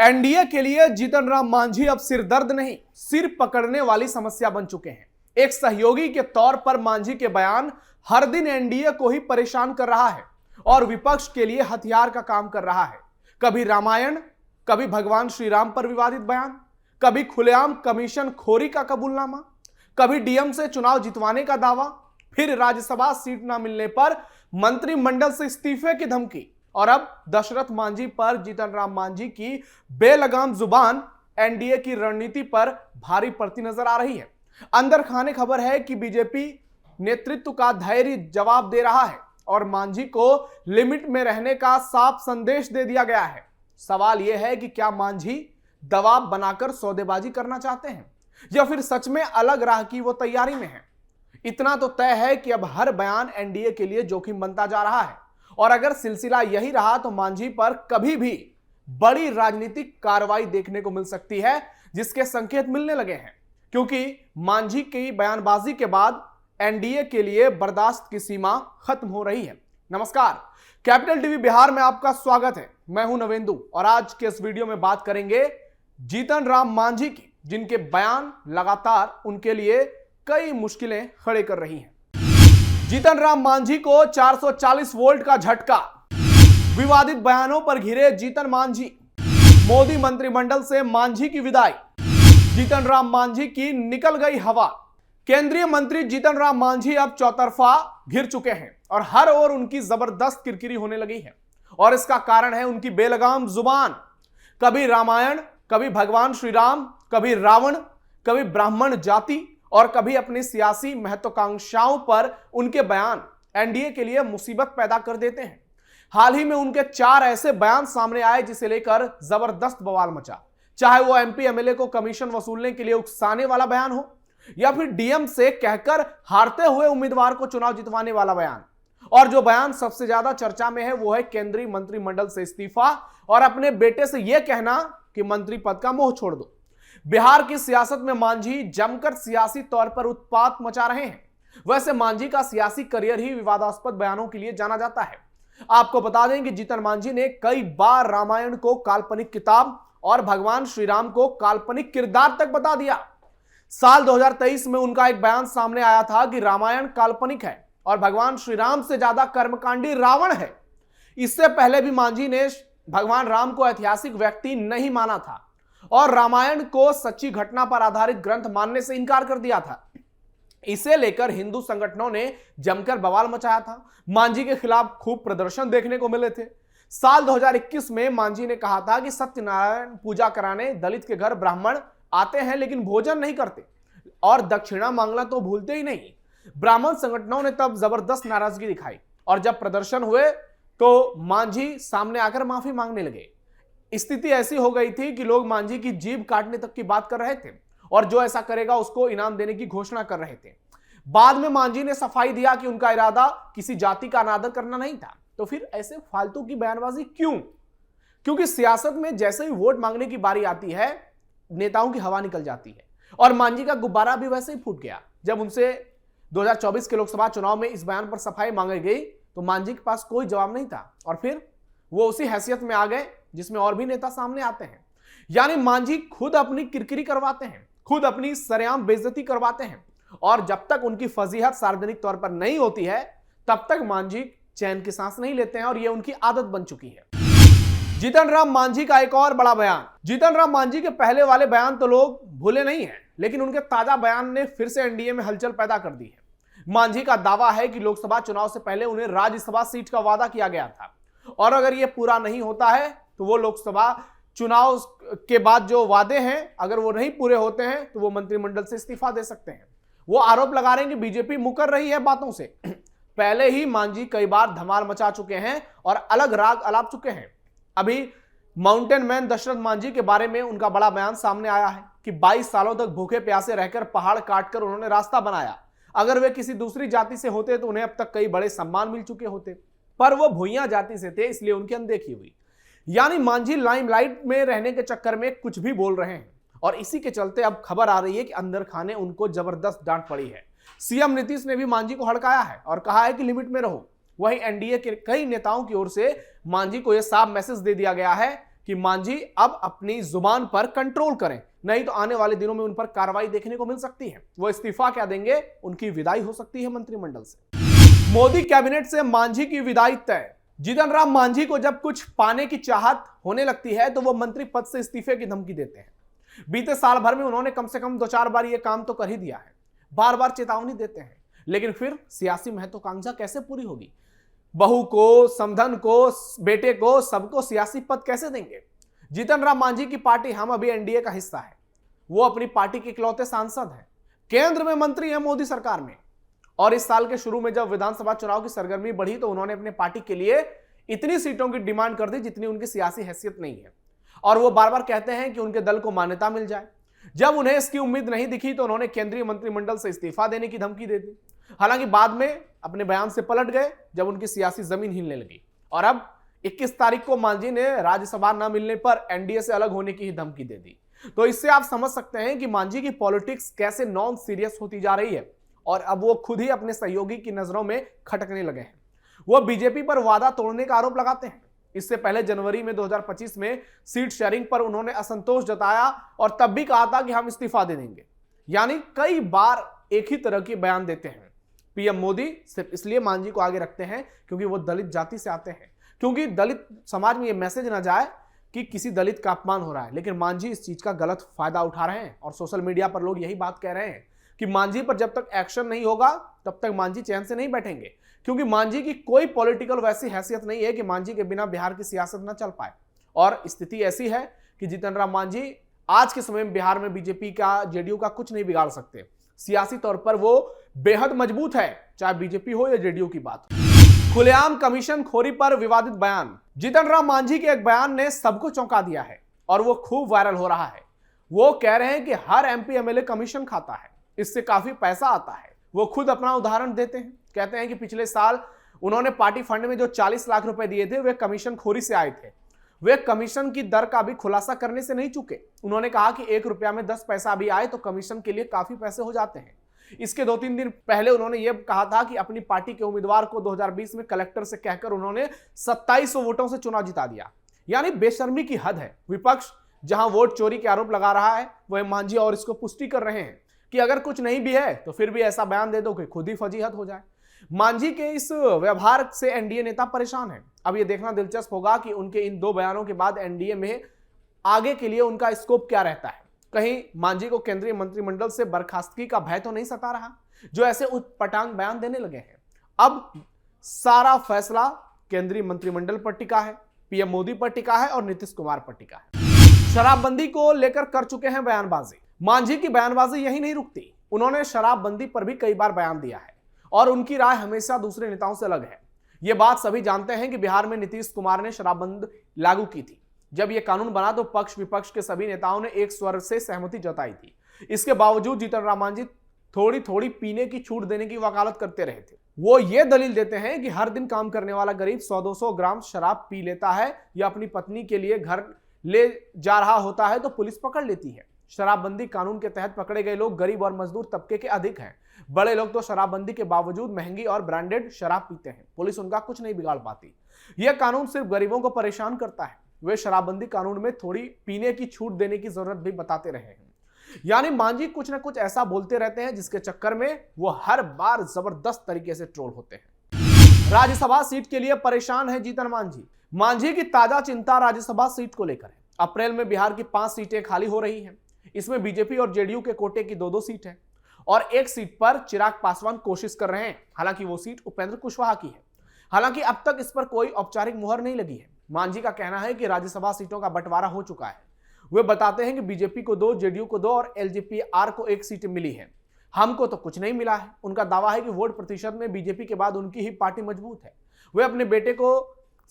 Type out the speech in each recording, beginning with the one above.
NDA के लिए जीतन राम मांझी अब सिर दर्द नहीं, सिर पकड़ने वाली समस्या बन चुके हैं। एक सहयोगी के तौर पर मांझी के बयान हर दिन एनडीए को ही परेशान कर रहा है और विपक्ष के लिए हथियार का काम कर रहा है। कभी रामायण, कभी भगवान श्री राम पर विवादित बयान, कभी खुलेआम कमीशन खोरी का कबूलनामा, कभी डीएम से चुनाव जितवाने का दावा, फिर राज्यसभा सीट न मिलने पर मंत्रिमंडल से इस्तीफे की धमकी, और अब दशरथ मांझी पर जीतन राम मांझी की बेलगाम जुबान एनडीए की रणनीति पर भारी पड़ती नजर आ रही है। अंदर खाने खबर है कि बीजेपी नेतृत्व का धैर्य जवाब दे रहा है और मांझी को लिमिट में रहने का साफ संदेश दे दिया गया है। सवाल यह है कि क्या मांझी दबाव बनाकर सौदेबाजी करना चाहते हैं या फिर सच में अलग राह की वो तैयारी में है। इतना तो तय है कि अब हर बयान एनडीए के लिए जोखिम बनता जा रहा है और अगर सिलसिला यही रहा तो मांझी पर कभी भी बड़ी राजनीतिक कार्रवाई देखने को मिल सकती है, जिसके संकेत मिलने लगे हैं, क्योंकि मांझी की बयानबाजी के बाद एनडीए के लिए बर्दाश्त की सीमा खत्म हो रही है। नमस्कार, कैपिटल टीवी बिहार में आपका स्वागत है। मैं हूं नवेंदु और आज के इस वीडियो में बात करेंगे जीतन राम मांझी की, जिनके बयान लगातार उनके लिए कई मुश्किलें खड़े कर रही हैं। जीतन राम मांझी को 440 वोल्ट का झटका, विवादित बयानों पर घिरे जीतन मांझी, मोदी मंत्रिमंडल से मांझी की विदाई, जीतन राम मांझी की निकल गई हवा। केंद्रीय मंत्री जीतन राम मांझी अब चौतरफा घिर चुके हैं और हर ओर उनकी जबरदस्त किरकिरी होने लगी है और इसका कारण है उनकी बेलगाम जुबान। कभी रामायण, कभी भगवान श्री राम, कभी रावण, कभी ब्राह्मण जाति और कभी अपनी सियासी महत्वाकांक्षाओं पर उनके बयान एनडीए के लिए मुसीबत पैदा कर देते हैं। हाल ही में उनके 4 ऐसे बयान सामने आए जिसे लेकर जबरदस्त बवाल मचा, चाहे वो एमपी एमएलए को कमीशन वसूलने के लिए उकसाने वाला बयान हो या फिर डीएम से कहकर हारते हुए उम्मीदवार को चुनाव जितवाने वाला बयान। और जो बयान सबसे ज्यादा चर्चा में है वो है केंद्रीय मंत्रिमंडल से इस्तीफा और अपने बेटे से यह कहना कि मंत्री पद का मोह छोड़ दो। बिहार की सियासत में मांझी जमकर सियासी तौर पर उत्पात मचा रहे हैं। वैसे मांझी का सियासी करियर ही विवादास्पद बयानों के लिए जाना जाता है। आपको बता दें कि जीतन मांझी ने कई बार रामायण को काल्पनिक किताब और भगवान श्री राम को काल्पनिक किरदार तक बता दिया। साल 2023 में उनका एक बयान सामने आया था कि रामायण काल्पनिक है और भगवान श्री राम से ज्यादा कर्मकांडी रावण है। इससे पहले भी मांझी ने भगवान राम को ऐतिहासिक व्यक्ति नहीं माना था और रामायण को सच्ची घटना पर आधारित ग्रंथ मानने से इनकार कर दिया था। इसे लेकर हिंदू संगठनों ने जमकर बवाल मचाया था। मांझी के खिलाफ खूब प्रदर्शन देखने को मिले थे। साल 2021 में मांझी ने कहा था कि सत्यनारायण पूजा कराने दलित के घर ब्राह्मण आते हैं लेकिन भोजन नहीं करते और दक्षिणा मांगना तो भूलते ही नहीं। ब्राह्मण संगठनों ने तब जबरदस्त नाराजगी दिखाई और जब प्रदर्शन हुए तो मांझी सामने आकर माफी मांगने लगे। स्थिति ऐसी हो गई थी कि लोग मांझी की जीभ काटने तक की बात कर रहे थे और जो ऐसा करेगा उसको इनाम देने की घोषणा कर रहे थे। बाद में मांझी ने सफाई दिया कि उनका इरादा किसी जाति का अनादर करना नहीं था। तो फिर ऐसे फालतू की बयानबाजी क्यों? क्योंकि सियासत में जैसे ही वोट मांगने की बारी आती है नेताओं की हवा निकल जाती है और मांझी का गुब्बारा भी वैसे ही फूट गया। जब उनसे 2024 के लोकसभा चुनाव में इस बयान पर सफाई मांगी गई तो मांझी के पास कोई जवाब नहीं था और फिर वो उसी हैसियत में आ गए जिसमें और भी नेता सामने आते हैं। यानी मांझी खुद अपनी किरकिरी करवाते हैं, खुद अपनी सरेआम बेइज्जती करवाते हैं और जब तक उनकी फजीहत सार्वजनिक तौर पर नहीं होती है तब तक मांझी चैन की सांस नहीं लेते हैं और यह उनकी आदत बन चुकी है। जीतन राम मांझी का एक और बड़ा बयान। जीतन राम मांझी के पहले वाले बयान तो लोग भूले नहीं हैं, लेकिन उनके ताजा बयान ने फिर से एनडीए में हलचल पैदा कर दी है। मांझी का दावा है कि लोकसभा चुनाव से पहले उन्हें राज्यसभा सीट का वादा किया गया था और अगर यह पूरा नहीं होता है तो वो लोकसभा चुनाव के बाद जो वादे हैं अगर वो नहीं पूरे होते हैं तो वो मंत्रिमंडल से इस्तीफा दे सकते हैं। वो आरोप लगा रहे हैं कि बीजेपी मुकर रही है बातों से। पहले ही मांझी कई बार धमाल मचा चुके हैं और अलग राग अलाप चुके हैं। अभी माउंटेन मैन दशरथ मांझी के बारे में उनका बड़ा बयान सामने आया है कि 22 सालों तक भूखे प्यासे रहकर पहाड़ काटकर उन्होंने रास्ता बनाया। अगर वे किसी दूसरी जाति से होते तो उन्हें अब तक कई बड़े सम्मान मिल चुके होते, पर वो भुइयां जाति से थे इसलिए उनकी अनदेखी हुई। यानी मांझी लाइमलाइट में रहने के चक्कर में कुछ भी बोल रहे हैं और इसी के चलते अब खबर आ रही है कि अंदर खाने उनको जबरदस्त डांट पड़ी है। सीएम नीतीश ने भी मांझी को हड़काया है और कहा है कि लिमिट में रहो। वहीं एनडीए के कई नेताओं की ओर से मांझी को यह साफ मैसेज दे दिया गया है कि मांझी अब अपनी जुबान पर कंट्रोल करें, नहीं तो आने वाले दिनों में उन पर कार्रवाई देखने को मिल सकती है। वो इस्तीफा क्या देंगे, उनकी विदाई हो सकती है मंत्रिमंडल से। मोदी कैबिनेट से मांझी की विदाई तय। जीतन राम मांझी को जब कुछ पाने की चाहत होने लगती है तो वो मंत्री पद से इस्तीफे की धमकी देते हैं। बीते साल भर में उन्होंने कम से कम 2-4 बार यह काम तो कर ही दिया है, बार बार चेतावनी देते हैं, लेकिन फिर सियासी महत्वाकांक्षा कैसे पूरी होगी? बहू को, समधन को, बेटे को, सबको सियासी पद कैसे देंगे? जीतन राम मांझी की पार्टी हम अभी एनडीए का हिस्सा है। वो अपनी पार्टी के इकलौते सांसद हैं, केंद्र में मंत्री हैं मोदी सरकार में। और इस साल के शुरू में जब विधानसभा चुनाव की सरगर्मी बढ़ी तो उन्होंने अपने पार्टी के लिए इतनी सीटों की डिमांड कर दी जितनी उनकी सियासी हैसियत नहीं है, और वो बार बार कहते हैं कि उनके दल को मान्यता मिल जाए। जब उन्हें इसकी उम्मीद नहीं दिखी तो उन्होंने केंद्रीय मंत्रिमंडल से इस्तीफा देने की धमकी दे दी। हालांकि बाद में अपने बयान से पलट गए जब उनकी सियासी जमीन हिलने लगी, और अब 21 तारीख को मांझी ने राज्यसभा न मिलने पर एनडीए से अलग होने की ही धमकी दे दी। तो इससे आप समझ सकते हैं कि मांझी की पॉलिटिक्स कैसे नॉन सीरियस होती जा रही है, और अब वो खुद ही अपने सहयोगी की नजरों में खटकने लगे हैं। वो बीजेपी पर वादा तोड़ने का आरोप लगाते हैं। इससे पहले जनवरी में 2025 में सीट शेयरिंग पर उन्होंने असंतोष जताया और तब भी कहा था कि हम इस्तीफा दे देंगे। यानी कई बार एक ही तरह के बयान देते हैं। पीएम मोदी सिर्फ इसलिए मांझी को आगे रखते हैं क्योंकि वो दलित जाति से आते हैं, क्योंकि दलित समाज में ये मैसेज ना जाए कि किसी दलित का अपमान हो रहा है। लेकिन मांझी इस चीज का गलत फायदा उठा रहे हैं और सोशल मीडिया पर लोग यही बात कह रहे हैं कि मांझी पर जब तक एक्शन नहीं होगा तब तक मांझी चैन से नहीं बैठेंगे, क्योंकि मांझी की कोई पॉलिटिकल वैसी हैसियत नहीं है कि मांझी के बिना बिहार की सियासत न चल पाए। और स्थिति ऐसी है कि जीतन राम मांझी आज के समय में बिहार में बीजेपी का, जेडीयू का कुछ नहीं बिगाड़ सकते। सियासी तौर पर वो बेहद मजबूत है, चाहे बीजेपी हो या जेडीयू की बात हो। खुलेआम कमीशन खोरी पर विवादित बयान। जीतन राम मांझी के एक बयान ने सबको चौंका दिया है और वो खूब वायरल हो रहा है। वो कह रहे हैं कि हर एमपी एमएलए कमीशन खाता है, इससे काफी पैसा आता है। वो खुद अपना उदाहरण देते हैं, कहते हैं कि पिछले साल उन्होंने पार्टी फंड में जो 40 लाख रुपए दिए थे वे कमीशन खोरी से आए थे। वे कमीशन की दर का भी खुलासा करने से नहीं चुके। उन्होंने कहा कि 1 रुपया में 10 पैसा भी आए तो कमीशन के लिए काफी पैसे हो जाते हैं। इसके 2-3 दिन पहले उन्होंने यह कहा था कि अपनी पार्टी के उम्मीदवार को 2020 में कलेक्टर से कहकर उन्होंने 2700 वोटों से चुनाव जिता दिया। यानी बेशर्मी की हद है। विपक्ष जहां वोट चोरी के आरोप लगा रहा है वह मांझी और इसको पुष्टि कर रहे हैं कि अगर कुछ नहीं भी है तो फिर भी ऐसा बयान दे दो कि खुद ही फजीहत हो जाए। मांझी के इस व्यवहार से एनडीए नेता परेशान है। अब यह देखना दिलचस्प होगा कि उनके इन 2 बयानों के बाद एनडीए में आगे के लिए उनका स्कोप क्या रहता है। कहीं मांझी को केंद्रीय मंत्रिमंडल से बर्खास्तगी का भय तो नहीं सता रहा, जो ऐसे उटपटांग बयान देने लगे हैं। अब सारा फैसला केंद्रीय मंत्रिमंडल पर टिका है, पीएम मोदी पर टिका है और नीतीश कुमार पर टिका है। शराबबंदी को लेकर कर चुके हैं बयानबाजी। मांझी की बयानबाजी यही नहीं रुकती। उन्होंने शराबबंदी पर भी कई बार बयान दिया है और उनकी राय हमेशा दूसरे नेताओं से अलग है। यह बात सभी जानते हैं कि बिहार में नीतीश कुमार ने शराबबंदी लागू की थी। जब यह कानून बना तो पक्ष विपक्ष के सभी नेताओं ने एक स्वर से सहमति जताई थी। इसके बावजूद जीतन राम मांझी थोड़ी थोड़ी पीने की छूट देने की वकालत करते रहे थे। वो ये दलील देते हैं कि हर दिन काम करने वाला गरीब 100-200 ग्राम शराब पी लेता है या अपनी पत्नी के लिए घर ले जा रहा होता है तो पुलिस पकड़ लेती है। शराबबंदी कानून के तहत पकड़े गए लोग गरीब और मजदूर तबके के अधिक हैं। बड़े लोग तो शराबबंदी के बावजूद महंगी और ब्रांडेड शराब पीते हैं, पुलिस उनका कुछ नहीं बिगाड़ पाती। यह कानून सिर्फ गरीबों को परेशान करता है। वे शराबबंदी कानून में थोड़ी पीने की छूट देने की जरूरत भी बताते रहे हैं। यानी मांझी कुछ ना कुछ ऐसा बोलते रहते हैं जिसके चक्कर में वो हर बार जबरदस्त तरीके से ट्रोल होते हैं। राज्यसभा सीट के लिए परेशान है जीतन मांझी। मांझी की ताजा चिंता राज्यसभा सीट को लेकर है। अप्रैल में बिहार की 5 सीटें खाली हो रही हैं। इसमें बीजेपी और जेडीयू के कोटे की 2-2 सीट है और एक सीट पर चिराग पासवान कोशिश कर रहे हैं। हालांकि वो सीट उपेंद्र कुशवाहा की है। हालांकि अब तक इस पर कोई औपचारिक मुहर नहीं लगी है। मांझी का कहना है कि राज्यसभा सीटों का बंटवारा हो चुका है। वे बताते हैं कि बीजेपी को 2, जेडीयू को 2 और एलजेपीआर को 1 सीट मिली है। हमको तो कुछ नहीं मिला है। उनका दावा है कि वोट प्रतिशत में बीजेपी के बाद उनकी ही पार्टी मजबूत है। वे अपने बेटे को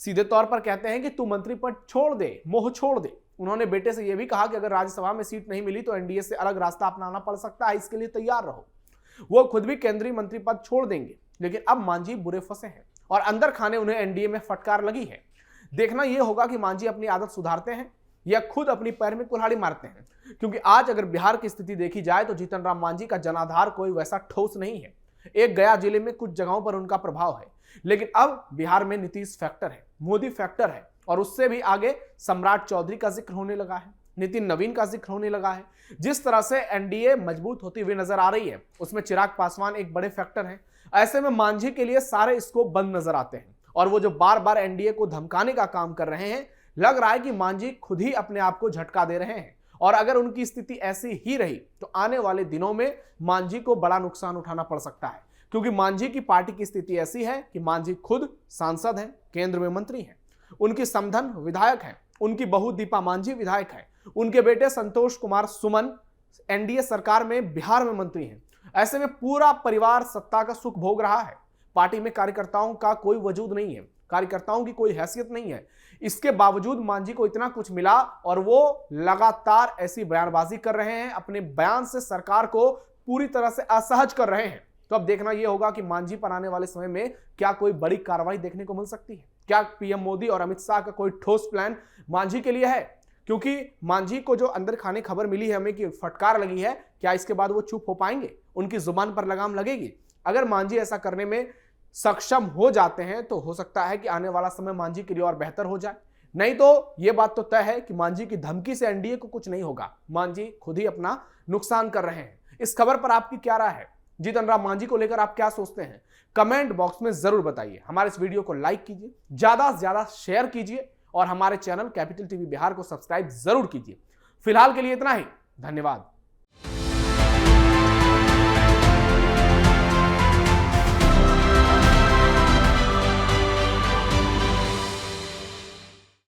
सीधे तौर पर कहते हैं कि तू मंत्री पद छोड़ दे, मोह छोड़ दे। उन्होंने बेटे से यह भी कहा कि अगर राज्यसभा में सीट नहीं मिली तो एनडीए से अलग रास्ता अपनाना पड़ सकता है, इसके लिए तैयार रहो। वो खुद भी केंद्रीय मंत्री पद छोड़ देंगे। लेकिन अब मांझी बुरे फंसे हैं और अंदर खाने उन्हें एनडीए में फटकार लगी है। देखना यह होगा कि मांझी अपनी आदत सुधारते हैं या खुद अपनी पैर में कुल्हाड़ी मारते हैं, क्योंकि आज अगर बिहार की स्थिति देखी जाए तो जीतन राम मांझी का जनाधार कोई वैसा ठोस नहीं है। एक गया जिले में कुछ जगहों पर उनका प्रभाव है, लेकिन अब बिहार में नीतीश फैक्टर है, मोदी फैक्टर है और उससे भी आगे सम्राट चौधरी का जिक्र होने लगा है, नितिन नवीन का जिक्र होने लगा है। जिस तरह से एनडीए मजबूत होती हुई नजर आ रही है उसमें चिराग पासवान एक बड़े फैक्टर हैं। ऐसे में मांझी के लिए सारे स्कोप बंद नजर आते हैं और वो जो बार बार एनडीए को धमकाने का काम कर रहे हैं, लग रहा है कि मांझी खुद ही अपने आप को झटका दे रहे हैं। और अगर उनकी स्थिति ऐसी ही रही तो आने वाले दिनों में मांझी को बड़ा नुकसान उठाना पड़ सकता है, क्योंकि मांझी की पार्टी की स्थिति ऐसी है कि मांझी खुद सांसद हैं, केंद्र में मंत्री हैं, उनकी समधन विधायक है, उनकी बहू दीपा मांझी विधायक है, उनके बेटे संतोष कुमार सुमन एनडीए सरकार में बिहार में मंत्री हैं। ऐसे में पूरा परिवार सत्ता का सुख भोग रहा है। पार्टी में कार्यकर्ताओं का कोई वजूद नहीं है, कार्यकर्ताओं की कोई हैसियत नहीं है। इसके बावजूद मांझी को इतना कुछ मिला और वो लगातार ऐसी बयानबाजी कर रहे हैं, अपने बयान से सरकार को पूरी तरह से असहज कर रहे हैं। तो अब देखना यह होगा कि मांझी पर आने वाले समय में क्या कोई बड़ी कार्रवाई देखने को मिल सकती है। क्या पीएम मोदी और अमित शाह का कोई ठोस प्लान मांझी के लिए है? क्योंकि मांझी को जो अंदर खाने खबर मिली है हमें कि फटकार लगी है, क्या इसके बाद वो चुप हो पाएंगे? उनकी जुबान पर लगाम लगेगी? अगर मांझी ऐसा करने में सक्षम हो जाते हैं तो हो सकता है कि आने वाला समय मांझी के लिए और बेहतर हो जाए। नहीं तो यह बात तो तय है कि मांझी की धमकी से एनडीए को कुछ नहीं होगा, मांझी खुद ही अपना नुकसान कर रहे हैं। इस खबर पर आपकी क्या राय है? जीतन राम मांझी को लेकर आप क्या सोचते हैं? कमेंट बॉक्स में जरूर बताइए। हमारे इस वीडियो को लाइक कीजिए, ज्यादा से ज्यादा शेयर कीजिए और हमारे चैनल कैपिटल टीवी बिहार को सब्सक्राइब जरूर कीजिए। फिलहाल के लिए इतना ही, धन्यवाद।